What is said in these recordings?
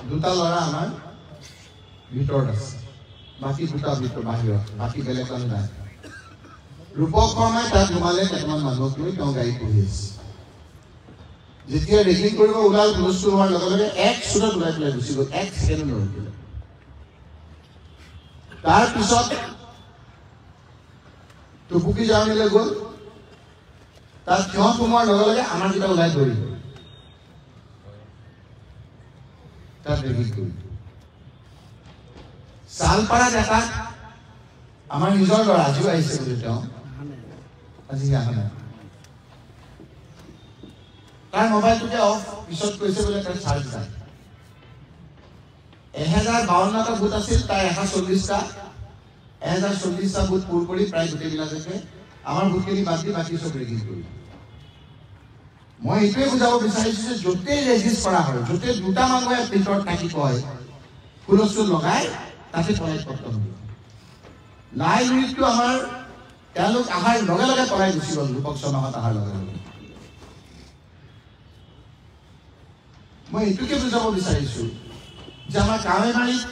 দুটা ল'ৰা আমাৰ ভিতৰত আছে, বাকী দুটা ভিতৰত বাহিৰত, বাকী বেলেগ মানুহ নাই। ৰূপক শৰ্মাই তাত সোমালে কেইটামান মানুহক লৈ তেওঁ গাড়ী পঢ়ি আছে। যেতিয়া ৰেগিং কৰিব ওলাল, হুলস্থুল হোৱাৰ লগে লগে এক চুটত ওলাই পেলাই গুচি গ'ল, এক ছেকেণ্ডো নৰখিলে। তাৰপিছত টুপুকি জাৰণিলৈ গ'ল, তাত সিহঁত সোমোৱাৰ লগে লগে আমাৰ কেইটা ওলাই ধৰিব, তাত ৰেগিং কৰিব। চালপাৰাত এটা আমাৰ নিজৰ ল'ৰা আজিও আহিছে বুলি তেওঁ আজি অহা নাই, তাৰ মোবাইলটোকে অফ, পিছত কৈছে বোলে তাৰ চাৰ্জ নাই। 1052টা বুথ আছিল, তাৰ 1040টা বুথ পুৰ কৰি প্ৰায় গোটেইবিলাকে আমাৰ বুথখিনি বাদ দি বাকী চব ৰেগিং কৰি। মই এইটোৱে বুজাব বিচাৰিছো যে য'তেই ৰেজিষ্ট কৰা হয়, য'তে দুটা মানুহে ভিতৰত থাকি কয় হুলস্থুল লগাই, তাতে পলাই পত্তন হ'ব। লাই মিনিটটো আমাৰ তেওঁলোক অহাৰ লগে লগে পলাই গুচি গ'ল, ৰূপক শৰ্মাহঁত অহাৰ লগে লগে। মই এইটোকে বুজাব বিচাৰিছো যে আমাৰ গাঁৱে মাৰিত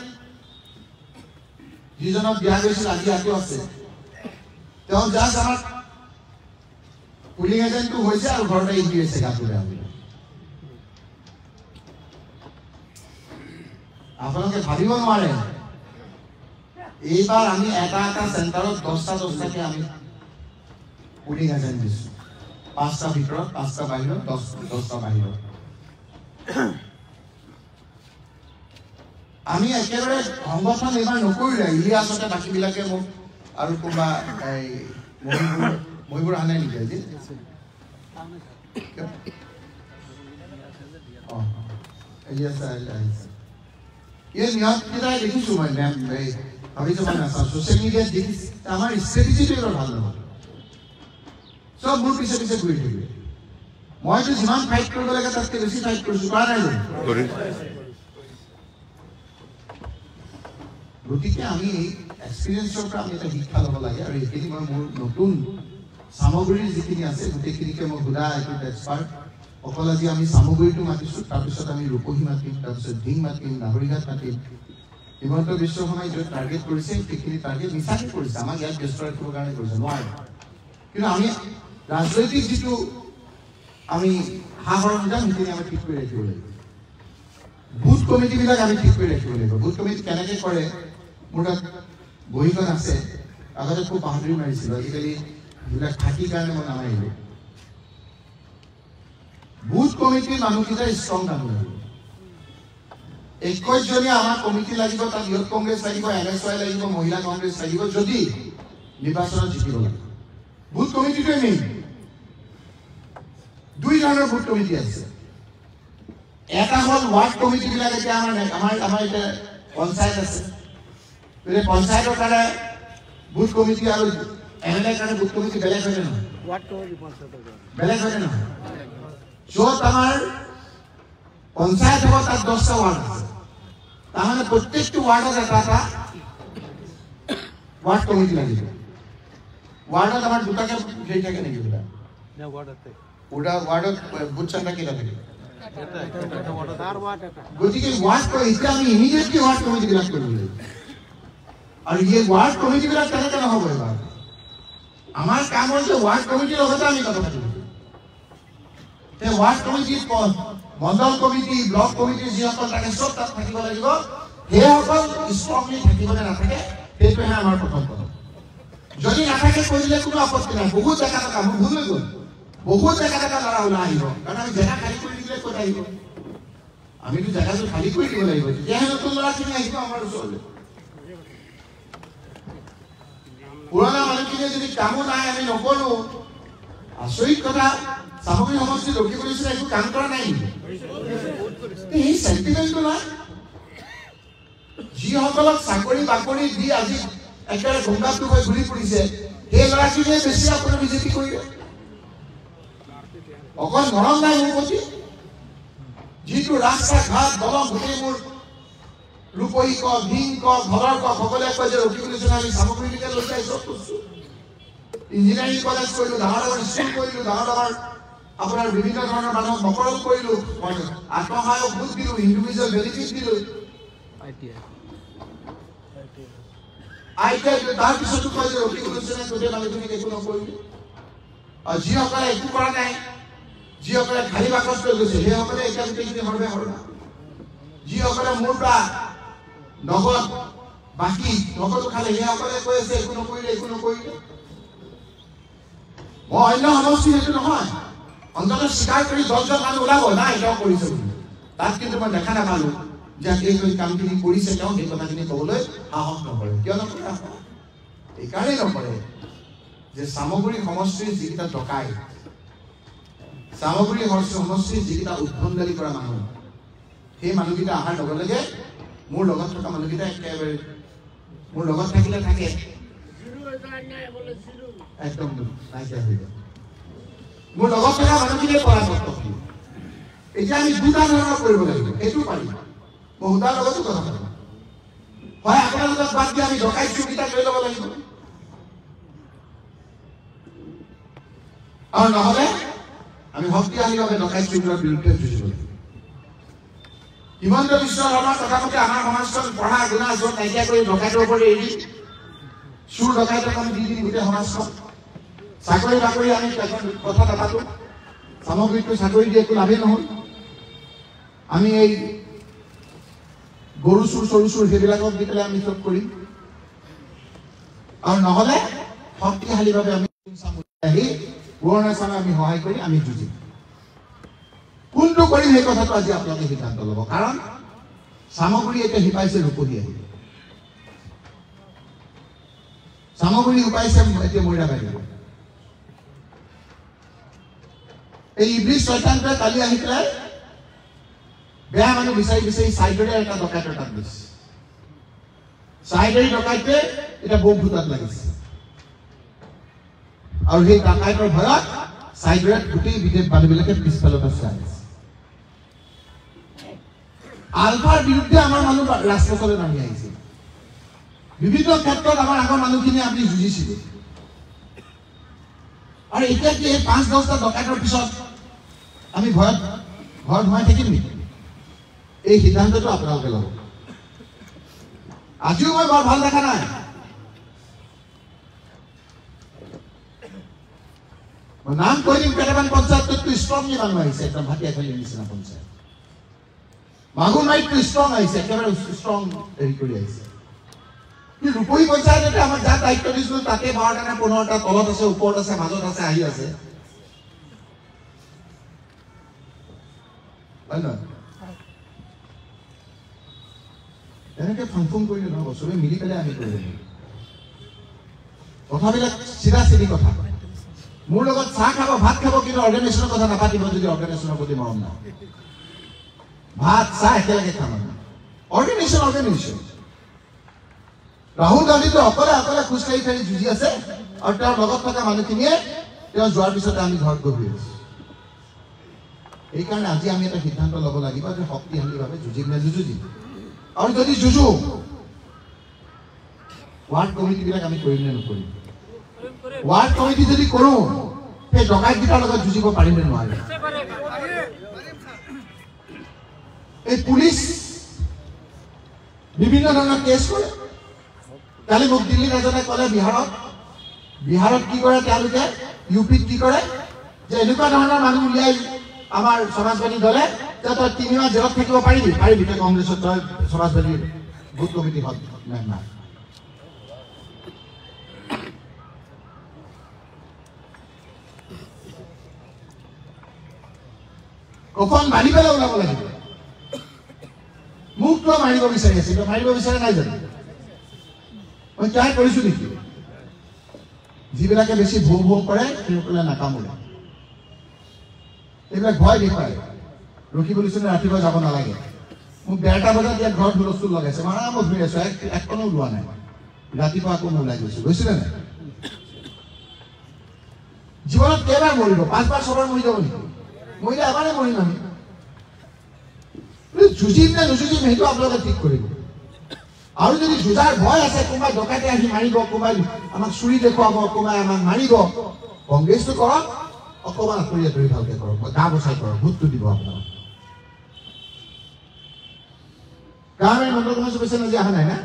যিজনক বিয়া গৈছিল আজি আকৌ আছে, তেওঁ জাষ্ট আমাক পুলিং এজেণ্টটো হৈছে আৰু ঘৰতে ইন্দি হৈছে গাটো বেয়া বুলি। আপোনালোকে ভাবিব নোৱাৰে এইবাৰ আমি এটা চেণ্টাৰত 10টাকে আমি পুলিং এজেণ্ট দিছো, 5টা ভিতৰত, 5টা বাহিৰত, 10টা বাহিৰত। আমি একেবাৰে সংগঠন এইবাৰ নকৰিলে, ইলিয়াছতে বাকীবিলাকে মোক আৰু কোনোবা এই মহিবুৰ আনে নেকি আজি? এই নিয়মকেইটাই দেখিছো মই ভাবিছো মই নাচাওঁ, ছ'চিয়েল মিডিয়াত দেখিছো। আমাৰ ষ্ট্ৰেটেজিটো এইবাৰ ভাল নহ'ল, চব মোৰ পিছে পিছে ঘূৰি থাকিব। মইতো যিমান ফাইট কৰিব লাগে তাতকৈ বেছি ফাইট কৰিছো, কৰা নাই জানো? গতিকে আমি এক্সপিৰিয়েঞ্চৰ পৰা আমি এটা শিক্ষা ল'ব লাগে, আৰু এইখিনি মই মোৰ নতুন সামগ্ৰীৰ যিখিনি আছে গোটেইখিনিকে মই সোধা এইটো এক্সপাৰ্ট অকল আজি আমি সামগ্ৰীটো মাতিছোঁ, তাৰপিছত আমি ৰূপহী মাতিম, তাৰপিছত ঢিং মাতিম, নাহৰীঘাট মাতিম। হিমন্ত বিশ্ব শৰ্মাই য'ত টাৰ্গেট কৰিছে সেইখিনি টাৰ্গেট মিছাকে কৰিছে, আমাক ইয়াত ব্যস্ত ৰাখিবৰ কাৰণে কৰিছে, নোৱাৰে। কিন্তু আমি ৰাজনৈতিক যিটো আমি সা সৰঞ্জাম সেইখিনি আমি ঠিক কৰি ৰাখিব লাগিব। বুথ কমিটিবিলাক আমি ঠিক কৰি ৰাখিব লাগিব। বুথ কমিটি কেনেকৈ কৰে, মোৰ তাত বহীখন আছে, আগতে খুব বাহাদুৰি মাৰিছিলোঁ, আজিকালি এইবিলাক থাকি কাৰণে মই নামাৰিলোঁ। বুথ কমিটিৰ মানুহকেইটা ষ্ট্ৰং মানুহ লাগিব। 21জনীয়া আমাৰ কমিটি লাগিব, তাত ইউথ কংগ্ৰেছ লাগিব, NSY লাগিব, মহিলা কংগ্ৰেছ লাগিব, যদি নিৰ্বাচনত জিকিব লাগে। Booth কমিটিটোৱে main. 2 ধৰণৰ বুথ কমিটি আছে, এটা হ'ল ৱাৰ্ড কমিটিবিলাক। এতিয়া আমাৰ এতিয়া পঞ্চায়ত আছে, গতিকে পঞ্চায়তৰ কাৰণে বুথ কমিটি আৰু MLA কাৰণে বুথ কমিটি বেলেগ হয়নে নহয়? বেলেগ হয়নে নহয়? য'ত আমাৰ পঞ্চায়ত হ'ব তাত 10টা ৱাৰ্ড আছে, তাৰমানে প্ৰত্যেকটো ৱাৰ্ডত এটা এটা ৱাৰ্ড কমিটি লাগিব। ৱাৰ্ডত আমাৰ দুটাকে হেৰি থাকে নেকি? ৱাৰ্ডত বুথ চেণ্টাৰ কেইটা থাকে? গতিকে ৱাৰ্ড এতিয়া আমি ইমিডিয়েটলি ৱাৰ্ড কমিটিবিলাক কৰিব লাগিব। আৰু এই ৱাৰ্ড কমিটিবিলাক কেনেকৈ নহ'ব এবাৰ? আমাৰ কাম হ'ল যে ৱাৰ্ড কমিটিৰ লগতে আমি কথা পাতিব লাগিব। সেই ৱাৰ্ড কমিটিৰ মণ্ডল কমিটি, ব্লক কমিটিৰ যিসকল থাকে চব তাত থাকিব লাগিব। সেইসকল ষ্ট্ৰংলি থাকিব নে নাথাকে সেইটোহে আমাৰ প্ৰথম কথা। যদি নাথাকে কৰিলে কোনো আপত্তি নাই। বহুত জেগা থকা মোৰ ভুল হৈ গ'ল, বহুত জেগা ল'ৰা ওলাই আহিব, কাৰণ আমি জেগা খালী কৰি দিলে ক'ত আহিব? আমিতো জেগাটো খালী কৰি দিব লাগিব, তেতিয়াহে নতুন ল'ৰাখিনি আহিব আমাৰ ওচৰলৈ। পুৰণা মানুহখিনিয়ে যদি কামো নাই, আমি নকৰোঁ। আচৰিত কথা, সামগ্ৰী সমষ্টি লখিমপুৰ একো কাম কৰা নাই নেকি? সেই চেণ্টিমেণ্টটো নাই। যিসকলক চাকৰি বাকৰি দি আজি একেবাৰে গংগাটো হৈ ঘূৰি ফুৰিছে, সেই ল'ৰাখিনিয়ে বেছি আপোনাৰ বিজেপি কৰিলে। অকল নৰম নাই মোৰ প্ৰতি, যিটো ৰাস্তা ঘাট দলং গোটেইবোৰ ৰূপহী ক, ভিং ক, ঘৰৰ ক, সকলোৱে কয় যে ৰখি পুলিচে আমি সামগ্ৰীলৈকে লৈ যাই চব কৰিছোঁ। ইঞ্জিনিয়াৰিং কলেজ কৰিলোঁ, ডাঙৰ ডাঙৰ স্কুল কৰিলোঁ, ডাঙৰ ডাঙৰ আপোনাৰ বিভিন্ন ধৰণৰ মানুহক মকৰল কৰিলো, আত্মসহায়ক গোট দিলো, ইণ্ডিভিজুৱেল বেনিফিট দিলো, তাৰপিছতো কয় যে ৰফিকুল হুছেইনে গোটেই মানুহখিনিক একো নকৰিলো। আৰু যিসকলে একো কৰা নাই, যিসকলে খালী বাকচ লৈ গৈছে, সেইসকলে এতিয়া গোটেইখিনি সৰ্বে সৰ্বা। যিসকলে মোৰ পৰা নগদ বাকী নগদো খালে, সেইসকলে কৈ আছে একো নকৰিলে, একো নকৰিলে। মই অন্য সমষ্টি সেইটো নহয়, অন্তত স্বীকাৰ কৰি 10জন মানুহ ওলাব নাই তেওঁ কৰিছে বুলি। তাত কিন্তু মই দেখা নাপালো যে এই কামখিনি কৰিছে, তেওঁ সেই কথাখিনি ক'বলৈ সাহস নকৰে। কিয় নকৰে? এইকাৰণেই নকৰে যে চামগুৰি সমষ্টিৰ যিকেইটা ডকাই, চামগুৰি সমষ্টিৰ যিকেইটা উদ্ভণ্ডালি কৰা মানুহ, সেই মানুহকেইটা অহাৰ লগে লগে মোৰ লগত থকা মানুহকেইটা একেবাৰে মোৰ লগত থাকিলে থাকে, একদম নাইকিয়া হৈ যায়। মোৰ লগত থকা মানুহখিনিয়ে পৰামৰ্শ দিয়ে। এতিয়া আমি দুটা ধৰণৰ কৰিব লাগিব, সেইটো পাৰিম। মই সূতাৰ লগতো কথা পাতিম। হয়, আপোনালোকক বাদ দি আমি ডকাইত চুৰকেইটা লৈ ল'ব লাগিব, আৰু নহ'লে আমি শক্তিশালীভাৱে ডকাইত চুৰকেইটাৰ বিৰুদ্ধে যুঁজিব লাগিব। হিমন্ত বিশ্ব শৰ্মাৰ কথা মতে আমাৰ সমাজখন পঢ়া গুণা য'ত নাইকিয়া কৰি ডকাইতৰ ওপৰত এৰি চুৰ ডকাইতক আমি দি দিম গোটেই সমাজখন। চাকৰি বাকৰি আমি কথা নাপাতো, সামগ্ৰীটো চাকৰি দিয়ে একো লাভেই নহ'ল। আমি এই গৰু চুৰ চৰু চুৰ সেইবিলাকক দি পেলাই আমি চব কৰিম, আৰু নহ'লে শক্তিশালীভাৱে আমি আহি পুৰণা চামে আমি সহায় কৰি আমি যুঁজিম। কোনটো কৰিম সেই কথাটো আজি আপোনালোকে সিদ্ধান্ত ল'ব, কাৰণ চামগুৰি এতিয়া শিপাইছে ৰূপহী আহি, চামগুৰি শিপাইছে এতিয়া মৰিৰাবাৰী। এই ইব্লিছ শয়তানটোৱে কালি আহি পেলাই বেয়া মানুহ বিচাৰি বিচাৰি চাইডৰে এটা ডকাইতৰ তাত গৈছে। চাইডৰি ডকাইটোৱে এতিয়া বৌভূতাত লাগিছে, আৰু সেই ডকাইতৰ ভয়ত চাইডৰে গোটেই বিদেশ মানুহবিলাকে পিছফালৰ পৰা চাই আছে। আলফাৰ বিৰুদ্ধে আমাৰ মানুহ ৰাজপথলৈ নামি আহিছে। বিভিন্ন ক্ষেত্ৰত আমাৰ আগৰ মানুহখিনিয়ে আপুনি যুঁজিছিলে, আৰু এতিয়া কি এই 5-10টা ডকাইতৰ পিছত আমি ভয়ত ঘৰত সোমাই থাকিম নেকি? এই সিদ্ধান্তটো আপোনালোকে ল'ব। আজিও মই বৰ ভাল দেখা নাই। মই নাম কৈ দিম, কেইটামান পঞ্চায়তটো ষ্ট্ৰংলি মানুহ আহিছে, একদম ভাটিয়াখালীৰ নিচিনা পঞ্চায়ত। মাগুৰমাৰীতটো ষ্ট্ৰং আহিছে, একেবাৰে ষ্ট্ৰং হেৰি কৰি আহিছে। কিন্তু ৰূপহী পঞ্চায়ততে আমাক যাৰ দায়িত্ব দিছিলো তাতে 12টা নে 15টা তলত আছে, ওপৰত আছে, মাজত আছে, আহি আছে, হয় নহয়? এনেকে ফাংফুং কৰিলে নহ'ব, চবে মিলি পেলাই আমি কৰিব লাগিব। কথাবিলাক চিধা চিধি কথা। মোৰ লগত চাহ খাব, ভাত খাব, কিন্তু অৰ্গেনাইজেশ্যনৰ কথা নাপাতিব যদি অৰ্গেনাইজেশ্যনৰ প্ৰতি মৰম নাই। ভাত চাহ একেলগে খাম আমি। অৰ্গেনাইজেশ্যন ৰাহুল গান্ধীটো অকলে অকলে খোজকাঢ়ি কাঢ়ি যুঁজি আছে, আৰু তেওঁৰ লগত থকা মানুহখিনিয়ে তেওঁ যোৱাৰ পিছতে আমি ঘৰত গৈ আছো। সেইকাৰণে আজি আমি এটা সিদ্ধান্ত ল'ব লাগিব যে শক্তিশালীভাৱে যুঁজিম নে যুঁজিম। আৰু যদি যুঁজো, ৱাৰ্ড কমিটিবিলাক আমি কৰিম নে নকৰিম? ৱাৰ্ড কমিটি যদি কৰো, সেই ডকাইতকেইটাৰ লগত যুঁজিব পাৰিম নে নোৱাৰিম? এই পুলিচ বিভিন্ন ধৰণৰ কেছ কৰে। কালি মোক দিল্লীত এজনে ক'লে বিহাৰত কি কৰে তেওঁলোকে, ইউপিত কি কৰে, যে এনেকুৱা ধৰণৰ মানুহ উলিয়াই আমাৰ সমাজবাদী দলে যে তই 3 মাহ জেলত থাকিব পাৰিবি, তই কংগ্ৰেছত তই সমাজবাদী বুথ কমিটি মেম্বাৰ। কখন মাৰি পেলাই ওলাব লাগিব। মোক কিয় মাৰিব বিচাৰি আছে? কিয় মাৰিব বিচাৰে নাই জানো? মই ট্ৰাই কৰিছো নেকি? যিবিলাকে বেছি ভৌ ভৌ কৰে সেইসকলে নাকামোৰে। এইবিলাক ভয় দেখুৱাই ৰখিব দিছে, ৰাতিপুৱা যাব নালাগে। মোক 1:30 বজাত ইয়াত ঘৰত হুলস্থুল লগাইছে, মই আৰামত ঘূৰি আছো, একখনো ওলোৱা নাই। ৰাতিপুৱা আকৌ মই ওলাই গৈছিলে নাই? জীৱনত কেইবাৰ মৰিব? 5বাৰ 6বাৰ মৰি যাব নেকি? মৰিলে এবাৰে মৰিম আমি। যুঁজিম নে নুযুঁজিম সেইটো আপোনালোকে ঠিক কৰিব। আৰু যদি যুঁজাৰ ভয় আছে, কোনোবাই ডকাইতে আহি মাৰিব, কোনোবাই আমাক চুৰি দেখুৱাব, কোনোবাই আমাক মাৰিব, কংগ্ৰেছটো কৰক, অকমান আঁতৰি আঁতৰি ভালকে কৰক, গা বচাই কৰক, ভোটটো দিব আপোনাক। গাঁৱৰ মণ্ডল কমিটি পেচেণ্ট আজি অহা নাই না?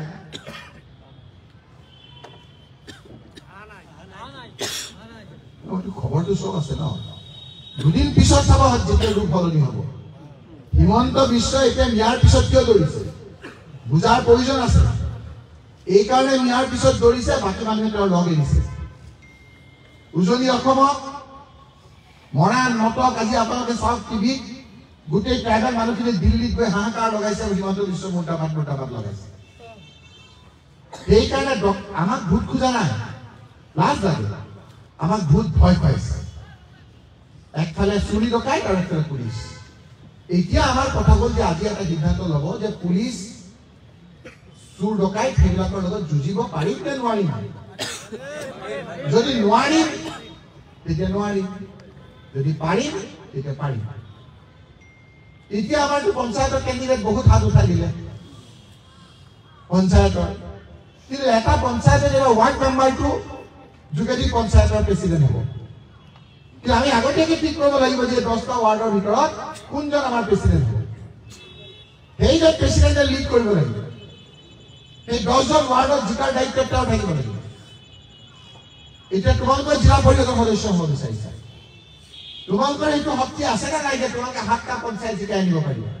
খবৰটো চব আছে ন? দুদিন পিছত চাব যেতিয়া ৰূপ সলনি হ'ব। হিমন্ত বিশ্ব এতিয়া ম্যাৰ পিছত কিয় দৌৰিছে? বুজাৰ প্ৰয়োজন আছে। এই কাৰণে ম্যাৰ পিছত দৌৰিছে, বাকী মানুহে তেওঁৰ লগ এৰিছে। উজনি অসমত মৰাণ নটক আজি আপোনালোকে চাওক টিভিত, গোটেই ট্ৰাইবেল মানুহখিনি দিল্লীত গৈ হাহাকাৰ লগাইছে, হিমন্ত বিশ্ব মুৰ্দাবাদ লগাইছে। সেইকাৰণে আমাক ভোট খোজা নাই, লাজ লাগে। আমাক ভোট ভয় খুৱাইছে। একফালে চুৰি ডকাইত আৰু একফালে পুলিচ। এতিয়া আমাৰ কথা হ'ল যে আজি এটা সিদ্ধান্ত ল'ব যে পুলিচ চুৰ ডকাইত সেইবিলাকৰ লগত যুঁজিব পাৰিম নে নোৱাৰিম। যদি নোৱাৰিম তেতিয়া নোৱাৰিম, যদি পাৰিম তেতিয়া পাৰিম। এতিয়া আমাৰতো পঞ্চায়তৰ কেণ্ডিডেট বহুত হাত উঠাই দিলে পঞ্চায়তৰ, কিন্তু এটা পঞ্চায়তৰ যেনিবা ৱাৰ্ড মেম্বাৰটো যোগেদি পঞ্চায়তৰ প্ৰেচিডেণ্ট হ'ব। কিন্তু আমি আগতীয়াকৈ ঠিক কৰিব লাগিব যে 10টা ৱাৰ্ডৰ ভিতৰত কোনজন আমাৰ প্ৰেচিডেণ্ট হ'ব। সেইজন প্ৰেচিডেণ্টে লিড কৰিব লাগিব। সেই 10জন ৱাৰ্ডত জিকাৰ দায়িত্ব তেওঁ থাকিব লাগিব। এতিয়া তোমালোকৰ জিলা পৰিষদৰ সদস্য হ'ব বিচাৰিছা, তোমালোকৰ এইটো শক্তি আছে নে নাই যে তোমালোকে 7টা পঞ্চায়ত জিকাই আনিব পাৰিবা?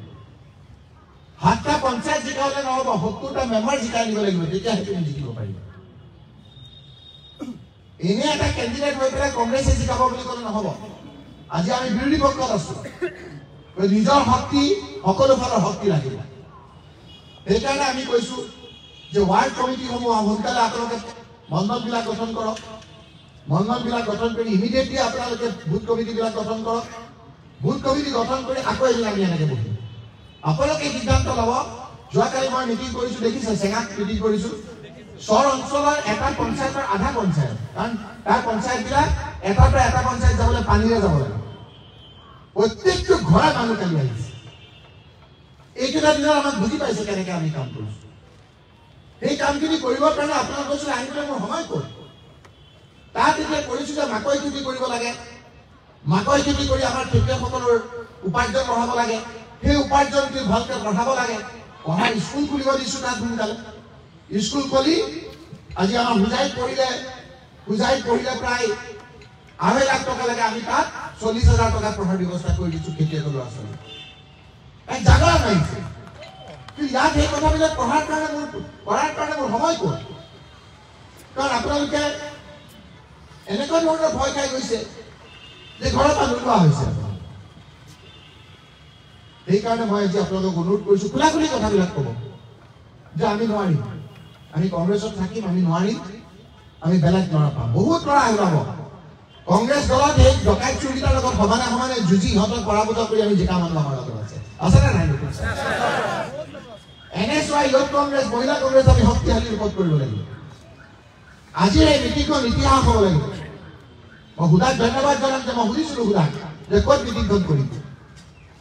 7টা পঞ্চায়ত জিকালে নহ'ব, 70টা মেম্বাৰ জিকাই আনিব লাগিব, তেতিয়াহে তুমি জিকিব পাৰিবা। এনে এটা কেণ্ডিডেট হৈ পেলাই কংগ্ৰেছে জিকাব বুলি ক'লে নহ'ব। আজি আমি বিৰোধী পক্ষত আছো, নিজৰ শক্তি সকলো ফালৰ শক্তি লাগিব। সেইকাৰণে আমি কৈছো যে ৱাৰ্ড কমিটিসমূহ সোনকালে আপোনালোকে মণ্ডলবিলাক গঠন কৰক। মণ্ডলবিলাক গঠন কৰি ইমিডিয়েটলি আপোনালোকে বুথ কমিটিবিলাক গঠন কৰক। বুথ কমিটি গঠন কৰি আকৌ এদিন আমি এনেকৈ বহিম। আপোনালোকে সিদ্ধান্ত ল'ব। যোৱাকালি মই মিটিং কৰিছো, দেখিছে চেঙাত মিটিং কৰিছো। চৰ অঞ্চলৰ এটা পঞ্চায়তৰ আধা পঞ্চায়ত, কাৰণ তাৰ পঞ্চায়তবিলাক এটা পঞ্চায়ত যাবলৈ পানীৰে যাব লাগে। প্ৰত্যেকটো ঘৰে মানুহ কালি আহিছে। এইকেইটা দিনত আমাক বুজি পাইছে কেনেকৈ আমি কাম কৰিছো। সেই কামখিনি কৰিবৰ কাৰণে আপোনালোক কৈছিল আহিবলৈ মোৰ সময় ক'ত। তাত এতিয়া কৰিছো যে মাকৈ খেতি কৰিব লাগে। মাকৈ খেতি কৰি আমাৰ খেতিয়কসকলৰ উপাৰ্জন বঢ়াব লাগে। সেই উপাৰ্জনটো ভালকৈ বঢ়াব লাগে। পঢ়াৰ স্কুল খুলিব দিছো তাত সোনকালে। স্কুল খুলি আজি আমাৰ হোজাইত পঢ়িলে প্ৰায় 2.5 লাখ টকা লাগে। আমি তাত 40,000 টকা পঢ়াৰ ব্যৱস্থা কৰি দিছো খেতিয়কৰ ল'ৰা ছোৱালী। এক জাগৰণ আহিছে। কিন্তু ইয়াত সেই কথাবিলাক কৰাৰ কাৰণে মোৰ সময় ক'ত। কাৰণ আপোনালোকে এনেকুৱা ধৰণৰ ভয় খাই গৈছে যে ঘৰৰ পৰা নোলোৱা হৈছে। সেইকাৰণে মই আজি আপোনালোকক অনুৰোধ কৰিছো, খোলাখুলি কথাবিলাক ক'ব যে আমি নোৱাৰিম, আমি কংগ্ৰেছত থাকিম, আমি নোৱাৰিম, আমি বেলেগ ল'ৰা পাম। বহুত ল'ৰা ওলাব কংগ্ৰেছ দলত। সেই ডকাইত চুৰকেইটাৰ লগত সমানে যুঁজি সিহঁতক পৰাভূত কৰি আমি জিকা মানুহ আমাৰ লগত আছে নে নাই? NSY ইউথ কংগ্ৰেছ, মহিলা কংগ্ৰেছ আমি শক্তিশালী ৰূপত কৰিব লাগিব। আজিৰ এই মিটিংখন ইতিহাস হ'ব লাগিব। মই সুধাক ধন্যবাদ জনাম যে মই সুধিছিলো সুধাক যে ক'ত মিটিংখন কৰিম।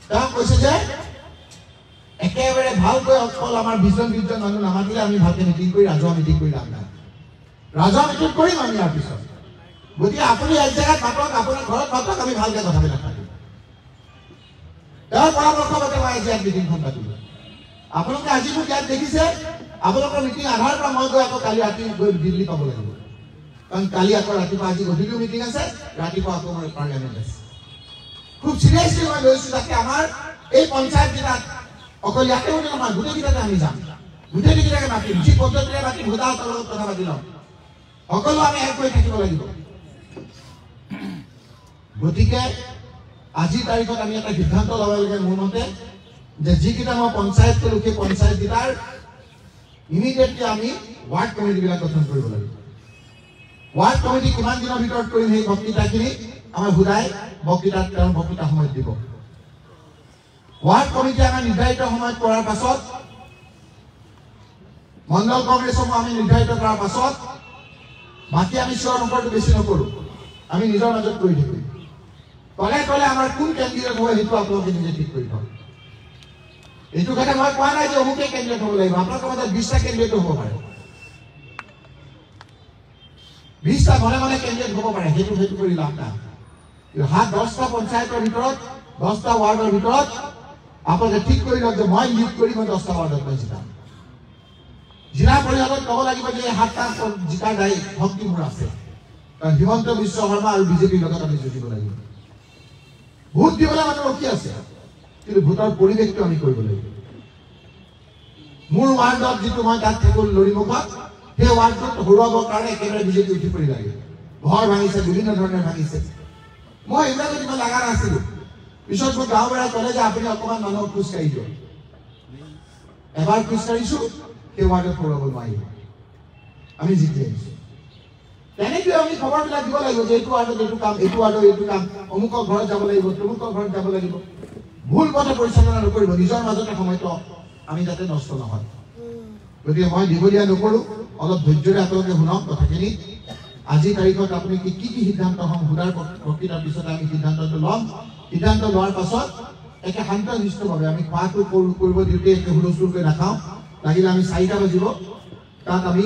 তেওঁ কৈছে যে একেবাৰে ভালকৈ অকল আমাৰ 20জন মানুহ নামাতিলে আমি ভালকৈ মিটিং কৰি ৰাজহুৱা মিটিং কৰি লাভ নাই। ৰাজহুৱা মিটিং কৰিম আমি ইয়াৰ পিছত। গতিকে আপুনি এক জেগাত মাতক, আপোনাৰ ঘৰত মাতক, আমি ভালকৈ কথাবিলাক পাতিম। তেওঁৰ পৰামৰ্শ মতে মই আজি ইয়াত মিটিংখন পাতিলো। আপোনালোকে আজি মোক ইয়াত দেখিছে। আপোনালোকৰ মিটিং আধাৰ পৰা মই গৈ আকৌ কালি ৰাতি গৈ দিল্লী পাব লাগিব। কাৰণ কালি আকৌ ৰাতিপুৱা আজি গধূলিও মিটিং আছে, ৰাতিপুৱা আকৌ আমাৰ পাৰ্লিয়ামেণ্ট আছে। খুব চিৰিয়াছলি মই লৈছো যাতে আমাৰ এই পঞ্চায়তকেইটাত অকল ইয়াতে বুলি নহয়, গোটেইকেইটাতে আমি যাম। গোটেইকেইটাকে মাতিম, যি পদ্ধতিৰে মাতিম ভোটাৰসকলৰ লগত কথা পাতি ল'ম। সকলো আমি এক হৈ থাকিব লাগিব। গতিকে আজিৰ তাৰিখত আমি এটা সিদ্ধান্ত ল'ব লাগে মোৰ মতে যে যিকেইটা মই পঞ্চায়ত কৰিলো সেই পঞ্চায়তকেইটাৰ ইমিডিয়েটলি আমি ৱাৰ্ড কমিটিবিলাক গঠন কৰিব লাগিব। ৱাৰ্ড কমিটি কিমান দিনৰ ভিতৰত কৰিম সেই বক্তৃতাখিনি আমাৰ বুজাই বক্তৃতাত তেওঁৰ বক্তৃতা সময়ত দিব। ৱাৰ্ড কমিটি আমাৰ নিৰ্ধাৰিত সময়ত কৰাৰ পাছত, মণ্ডল কংগ্ৰেছসমূহ আমি নিৰ্ধাৰিত কৰাৰ পাছত বাকী আমি চিঞৰ নম্বৰটো বেছি নকৰোঁ, আমি নিজৰ মাজত কৰি থাকিম। তলে তলে আমাৰ কোন কেণ্ডিডেট হয় সেইটো আপোনালোকে নিজে ঠিক কৰি থওক। এইটো কথা মই কোৱা নাই যে অমুকে কেণ্ডিডেট হ'ব লাগিব। আপোনালোকৰ মাজত 20টা কেণ্ডিডেট হ'ব পাৰে, 20টা মনে কেণ্ডিডেট হ'ব পাৰে। সেইটো কৰি লাভ নাই। 10টা পঞ্চায়তৰ ভিতৰত 10টা ৱাৰ্ডৰ ভিতৰত আপোনালোকে ঠিক কৰি লওক যে মই লিড কৰি মই 10টা ৱাৰ্ডত মই জিকাম। জিলা পৰিষদত ক'ব লাগিব যে 7টা জিকাৰ দায়ী শক্তি মোৰ আছে, কাৰণ হিমন্ত বিশ্ব শৰ্মা আৰু বিজেপিৰ লগত আমি যুঁজিব লাগিব। ভোট দিবলৈ মানুহ ৰখি আছে, কিন্তু ভোটৰ পৰিৱেশটো আমি কৰিব লাগিব। মোৰ ৱাৰ্ডত যিটো মই তাত থাকোঁ লৰিমুখত, সেই ৱাৰ্ডটোত হৰুৱাবৰ কাৰণে একেবাৰে বিজেপি উঠি পৰি লাগে। ঘৰ ভাঙিছে, বিভিন্ন ধৰণে ভাঙিছে। মই এইবিলাক ইমান লগা নাছিলো। পিছত মোক গাঁওবুঢ়াই ক'লে যে আপুনি অকণমান মানুহক খোজকাঢ়ি দিয়ক। এবাৰ খোজকাঢ়িছো, সেই ৱাৰ্ডত হৰুৱাব নোৱাৰিব, আমি জিকি আহিছোঁ। তেনেকৈ আমি খবৰবিলাক দিব লাগিব যে এইটো ৱাৰ্ডত এইটো কাম, এইটো ৱাৰ্ডত এইটো কাম, অমুকৰ ঘৰত যাব লাগিব, তমুকৰ ঘৰত যাব লাগিব। ভুল পথে পৰিচালনা নকৰিব, নিজৰ মাজতে সময়টো আমি যাতে নষ্ট নহয়। গতিকে মই দীঘলীয়া নকৰোঁ, অলপ ধৈৰ্যৰে আপোনালোকে শুনক কথাখিনি। আজিৰ তাৰিখত আপুনি কি সিদ্ধান্ত হ'ম সোধাৰ প্ৰক্ৰিয়াৰ পিছত আমি সিদ্ধান্তটো ল'ম। সিদ্ধান্ত লোৱাৰ পাছত একে শান্তশিষ্টভাৱে আমি খোৱাটো কৰিব দিওঁতে একে হুলস্থুলকৈ নাখাওঁ। লাগিলে আমি 4টা বাজিব, তাত আমি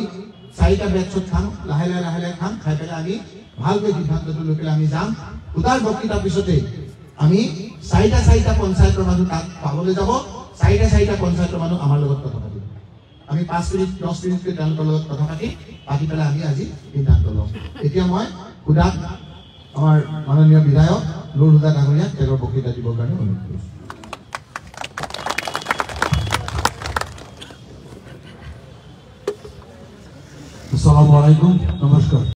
4টা বেটছত খাম, লাহে লাহে খাম, খাই পেলাই আমি ভালকৈ সিদ্ধান্তটো লৈ পেলাই আমি যাম। সোধাৰ বক্তৃতাৰ পিছতে আমি 4টা পঞ্চায়তৰ মানুহ তাত পাবলৈ যাব, 4টা পঞ্চায়তৰ মানুহ আমাৰ লগত কথা পাতিব। আমি 5 মিনিট 10 মিনিটকৈ তেওঁলোকৰ লগত কথা পাতি পেলাই আমি আজি সিদ্ধান্ত ল'ম। এতিয়া মই সুধাক আমাৰ মাননীয় বিধায়ক নুৰ হুদা ডাঙৰীয়াক তেওঁৰ বক্তৃতা দিবৰ কাৰণে অনুৰোধ কৰিছোঁ। আসসালামু আলাইকুম, নমস্কাৰ।